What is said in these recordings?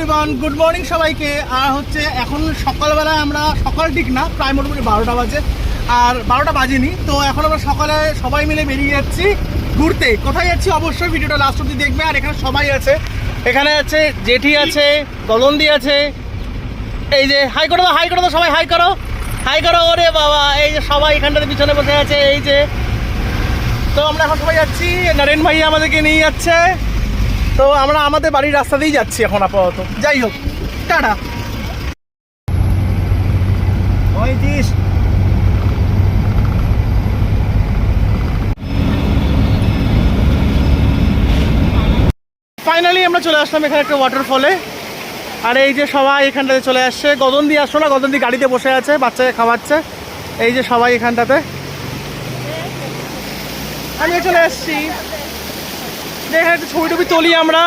Everyone, good morning সবাইকে। আর হচ্ছে এখন সকালবেলায় আমরা সকাল ঠিক না, প্রায় মোটামুটি 12টা বাজে, আর 12টা বাজেনি। তো এখন আমরা সকালে সবাই মিলে বেরিয়ে যাচ্ছি ঘুরতে। কোথায় যাচ্ছি অবশ্যই ভিডিওটা লাস্ট অবধি দেখবে। আর এখানে সবাই আছে, এখানে আছে জেঠি আছে, গলন্দি আছে, এই যে হাই করো, হাই করো, সবাই হাই করো, হাই করো। ওরে বাবা, এই যে সবাই এখানটাতে পিছনে বসে আছে, এই যে। তো আমরা এখন সবাই যাচ্ছি, নরেন ভাই আমাদেরকে নিয়ে যাচ্ছে। তো আমরা আমাদের বাড়ির রাস্তা দিয়েই যাচ্ছি এখন আপাতত। যাই হোক, টাটা। ফাইনালি আমরা চলে আসলাম এখানে একটা ওয়াটারফলে। আর এই যে সবাই এখানটাতে চলে আসছে। গদন্দি আসলো না, গদন্দি গাড়িতে বসে আছে, বাচ্চাকে খাওয়াচ্ছে। এই যে সবাই এখানটাতে, আমিও চলে আসছি। এখানে একটা ছবি টবি তুলি আমরা।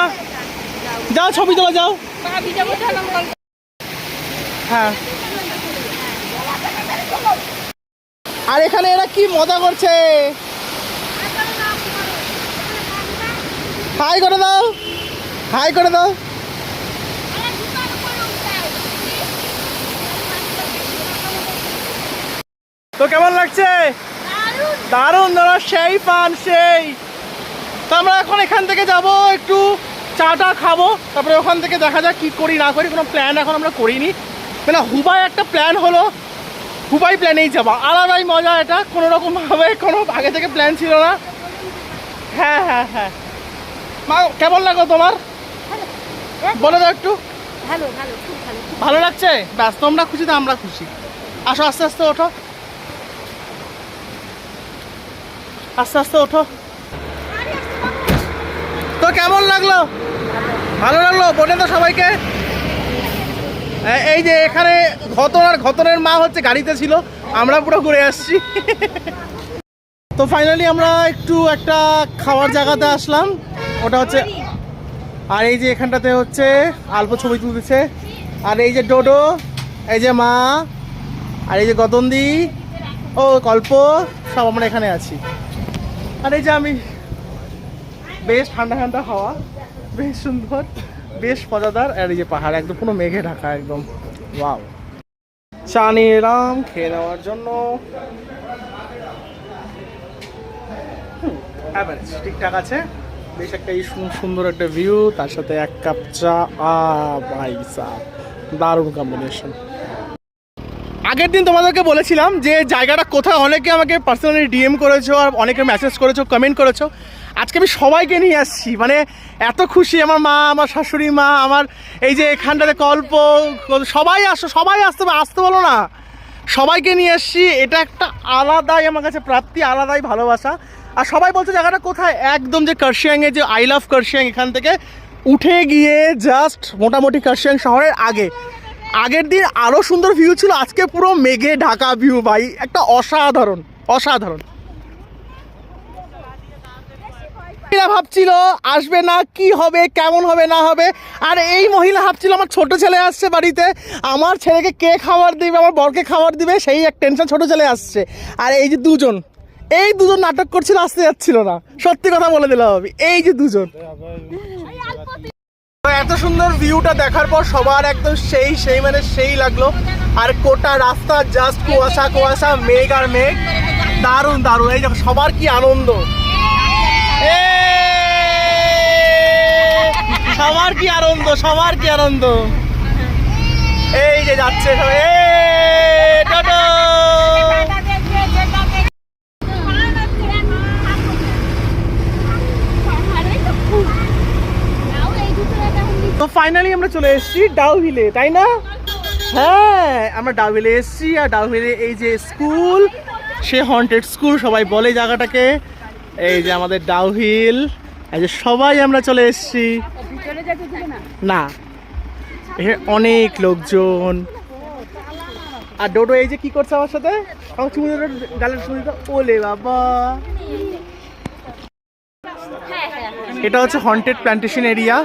যাও ছবি তোলা, যাও। হ্যাঁ, আর এখানে এরা কি মজা করছে। হাই করে দাও, হাই করে দাও। তো কেমন লাগছে? দারুণ দারুণ, সেই ফান, সেই। তো আমরা এখন এখান থেকে যাব, একটু চাটা খাবো, তারপরে ওখান থেকে দেখা যাক কি করি না করি। কোনো প্ল্যান এখন আমরা করিনি, মানে হুবাই একটা প্ল্যান হলো, হুবাই প্ল্যানেই যাবো। আলাদাই মজা এটা, কোনো রকমভাবে কোনো আগে থেকে প্ল্যান ছিল না। হ্যাঁ হ্যাঁ হ্যাঁ, মা কেমন লাগলো তোমার? বলে দাও একটু। ভালো লাগছে? ব্যাস, তোমরা খুশি তো আমরা খুশি। আসো, আস্তে আস্তে ওঠো, আস্তে আস্তে ওঠো। তো কেমন লাগলো? ভালো লাগলো? বলে তো সবাইকে। এই যে এখানে ঘতন আর ঘতনের মা হচ্ছে গাড়িতে ছিল, আমরা পুরো ঘুরে আসছি। তো ফাইনালি আমরা একটু একটা খাওয়ার জায়গাতে আসলাম, ওটা হচ্ছে। আর এই যে এখানটাতে হচ্ছে অল্প ছবি তুলতেছে। আর এই যে ডোডো, এই যে মা, আর এই যে গদন্দি, ও কল্প, সব আমরা এখানে আছি। আর এই যে আমি, বেশ ঠান্ডা ঠান্ডা হাওয়া, বেশ সুন্দর, বেশ মজাদার। আর এই যে পাহাড় একদম পুরো মেঘে ঢাকা একদম। ওয়াও, চা নিয়ে এলাম খেয়ে নেওয়ার জন্য। ঠিকঠাক আছে, বেশ একটা সুন্দর একটা ভিউ, তার সাথে এক কাপ চা। ভাই চা দারুণ কম্বিনেশন। আগের দিন তোমাদেরকে বলেছিলাম যে জায়গাটা কোথায়, অনেকে আমাকে পার্সোনালি ডিএম করেছো, আর অনেকে মেসেজ করেছো, কমেন্ট করেছো। আজকে আমি সবাইকে নিয়ে আসছি, মানে এত খুশি। আমার মা, আমার শাশুড়ি মা, আমার এই যে এখানটাতে কল্প, সবাই আসো, সবাই আসতে বলো না, সবাইকে নিয়ে আসছি। এটা একটা আলাদাই আমার কাছে প্রাপ্তি, আলাদাই ভালোবাসা। আর সবাই বলছে জায়গাটা কোথায়, একদম যে কার্শিয়াংয়ে, যে আই লাভ কার্শিয়াং, এখান থেকে উঠে গিয়ে জাস্ট মোটামুটি কার্শিয়াং শহরের আগের দিন আরও সুন্দর ভিউ ছিল, আজকে পুরো মেঘে ঢাকা ভিউ। ভাই একটা অসাধারণ, অসাধারণ। ভাবছিল আসবে না, কি হবে, কেমন হবে না হবে। আর এই মহিলা ভাবছিল আমার ছোট ছেলে আসছে বাড়িতে, আমার ছেলেকে কে খাবার দিবে, আমার বরকে খাবার দিবে, সেই এক টেনশন, ছোট ছেলে আসছে। আর এই যে এই দুজন নাটক করছিল, আসতে যাচ্ছিল না। সত্যি কথা বলে দিলাম আমি, এই যে দুজন। এত সুন্দর ভিউটা দেখার পর সবার একদম সেই মানে সেই লাগলো। আর গোটা রাস্তা জাস্ট কুয়াশা কুয়াশা, মেঘ আর মেঘ, দারুণ দারুণ। এই দেখো সবার কি আনন্দ, সবার কি আনন্দ, সবার কি আনন্দ। এই যে যাচ্ছে টাটা। তো ফাইনালি আমরা চলে এসেছি ডাউহিলে, তাই না? হ্যাঁ, আমরা ডাউহিলে এসেছি। আর ডাউহিলে এই যে স্কুল, সে হন্টেড স্কুল সবাই বলে জায়গাটাকে। এই যে আমাদের ডাউহিল, এই যে সবাই আমরা চলে এসেছি। না, অনেক লোকজন। আর ডোডো এই যে কি করছে আমার সাথে, আমার চুমু গালের চুমু দিতে। ওলে বাবা, এটা হচ্ছে হন্টেড প্ল্যান্টেশন এরিয়া।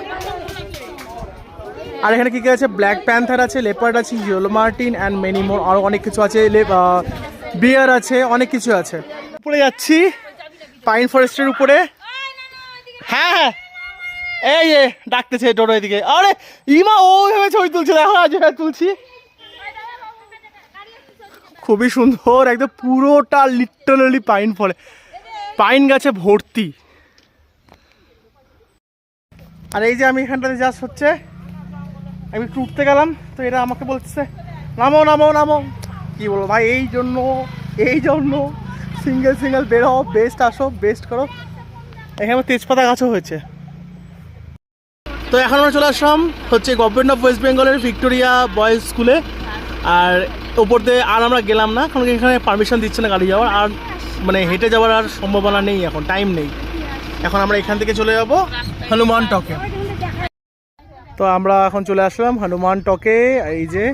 আর এখানে কি কি আছে, ব্ল্যাক প্যান্থার আছে, লেপার্ড আছে, yellow Martin and many more, আরও অনেক কিছু আছে, বিয়ার আছে, অনেক কিছু আছে। উপরে যাচ্ছি পাইন ফরেস্টের উপরে। হ্যাঁ হ্যাঁ, এই যে ডাকতেছে টোটো এদিকে, আরে ইমা ওইভাবে ছবি তুলছে, দেখো আজ তুলছি। খুবই সুন্দর, একদম পুরোটা লিটারালি পাইন ফলে, পাইন গাছে ভর্তি। আর এই যে আমি এখানটাতে জাস্ট হচ্ছে আমি একটু উঠতে গেলাম, তো এরা আমাকে বলছে নামো নামো নামো। কি বলবো ভাই, এই জন্য সিঙ্গেল বেরো, বেস্ট আসো, বেস্ট করো। এখানে তেজপাতা গাছও হয়েছে। তো এখন আমরা চলে আসলাম হচ্ছে গভর্নমেন্ট অফ ওয়েস্ট বেঙ্গলের ভিক্টোরিয়া বয়েজ স্কুলে। আর ওপর দিয়ে আর আমরা গেলাম না, কারণ এখানে পারমিশন দিচ্ছে না গাড়ি যাওয়ার, আর মানে হেঁটে যাওয়ার আর সম্ভাবনা নেই, এখন টাইম নেই। এখন আমরা এখান থেকে চলে যাব হনুমান টকে। তো আমরা এখন চলে আসলাম হনুমান টকে। এই যে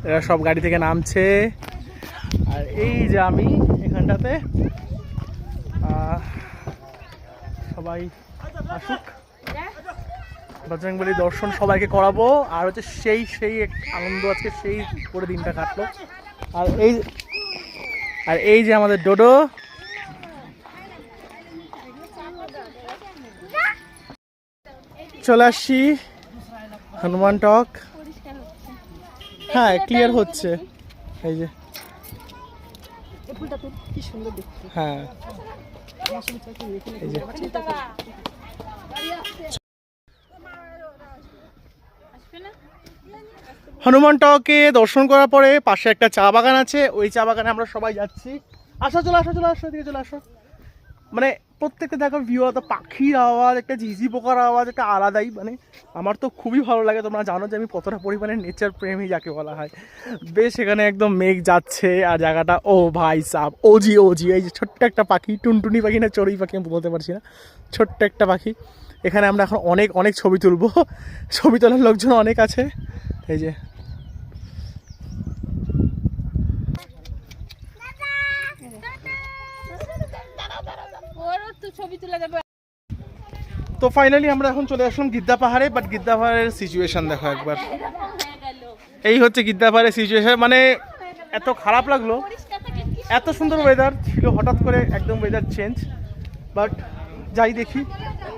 এরা সব গাড়ি থেকে নামছে, আর এই যে আমি এখানটাতে, সবাই আসুক, বজরংবলী দর্শন সবাইকে করাবো। আর হচ্ছে সেই আনন্দ, আজকে সেই করে দিনটা কাটলো। আর এই যে আমাদের ডোডো, চলে আসছি হনুমান টক। হ্যাঁ ক্লিয়ার হচ্ছে, এই যে হ্যাঁ এই যে হনুমান টকে দর্শন করার পরে পাশে একটা চা বাগান আছে, ওই চা বাগানে আমরা সবাই যাচ্ছি। চলে আসো এদিকে চলে আসো। মানে প্রত্যেকটা দেখো ভিউ, তো পাখির আওয়াজ, একটা ঝিঝি পোকার আওয়াজ, একটা আলাদাই, মানে আমার তো খুবই ভালো লাগে। তোমরা জানো যে আমি কতটা পরিমাণে নেচার প্রেমী যাকে বলা হয়। বেশ এখানে একদম মেঘ যাচ্ছে, আর জায়গাটা ও ভাই সাব ওজি, এই যে ছোট্ট একটা পাখি, টুনটুনি পাখি না চড়ুই পাখি আমি বলতে পারছি না, ছোট্ট একটা পাখি। এখানে আমরা এখন অনেক ছবি তুলবো, ছবি তোলার লোকজন অনেক আছে। এই যে তো ফাইনালি আমরা এখন চলে আসলাম গিদ্দা পাহাড়ে। বাট গিদ্দা পাহাড়ের সিচুয়েশন দেখো একবার, এই হচ্ছে গিদ্দা পাহাড়ের সিচুয়েশন। মানে এত খারাপ লাগলো, এত সুন্দর ওয়েদার ছিল, হঠাৎ করে একদম ওয়েদার চেঞ্জ। বাট যাই দেখি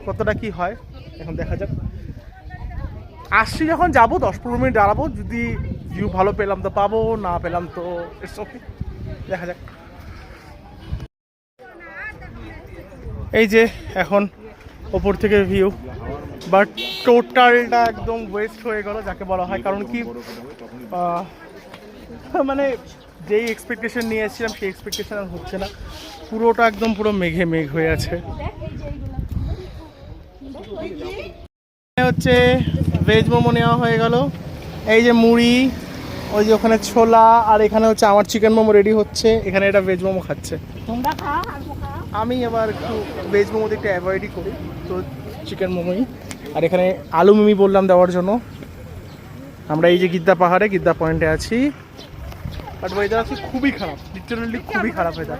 কতটা কি হয়, এখন দেখা যাক। আসছি যখন যাবো 10-15 মিনিট দাঁড়াবো, যদি ভিউ ভালো পেলাম তো পাবো, না পেলাম তো ইটস ওকে, দেখা যাক। এই যে এখন ওপর থেকে ভিউ, বাট টোটালটা একদম ওয়েস্ট হয়ে গেল যাকে বলা হয়। কারণ কি মানে যেই এক্সপেকটেশন নিয়ে এসেছিলাম সেই এক্সপেকটেশন আর হচ্ছে না, পুরোটা একদম পুরো মেঘ হয়ে আছে। হচ্ছে ভেজ মোমো নেওয়া হয়ে গেল, এই যে মুড়ি, ওই যে ওখানে ছোলা, আর এখানে হচ্ছে আমার চিকেন মোমো রেডি হচ্ছে। এখানে এটা ভেজ মোমো খাচ্ছে, আমি আবার একটু ভেজ মোমোতে একটু অ্যাভয়েডই করি, তো চিকেন মোমোই। আর এখানে আলু মিমি বললাম দেওয়ার জন্য। আমরা এই যে গিদ্দা পাহাড়ে, গিদ্দা পয়েন্টে আছি, বাট ওয়েদার আজকে খুবই খারাপ, লিটারালি খুবই খারাপ ওয়েদার।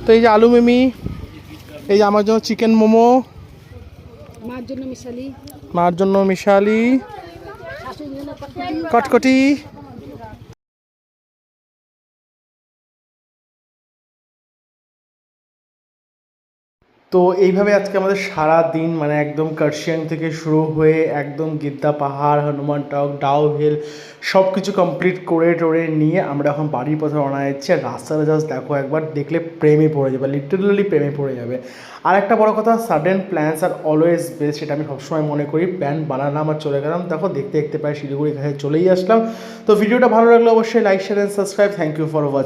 তো এই যে আলু মিমি, এই যে আমার জন্য চিকেন মোমো, মার জন্য মিশালি, কটকটি। তো এইভাবে আজকে আমাদের সারা দিন, মানে একদম কার্শিয়াং থেকে শুরু হয়ে একদম গিদ্দা পাহাড়, হনুমান টক, ডাউ হিল সব কিছু কমপ্লিট করে টোরে নিয়ে আমরা এখন বাড়ির পথে রওনা যাচ্ছি। আর রাস্তাটা জাস্ট দেখো একবার, দেখলে প্রেমে পড়ে যাবে, লিটারালি প্রেমে পড়ে যাবে। আর একটা বড় কথা, sudden plans are always best, সেটা আমি সবসময় মনে করি। প্ল্যান বানালাম আর চলে গেলাম, দেখো দেখতে প্রায় শিলিগুড়ি কাছে চলেই আসলাম। তো ভিডিওটা ভালো লাগলে অবশ্যই like, share and subscribe. Thank you for watching.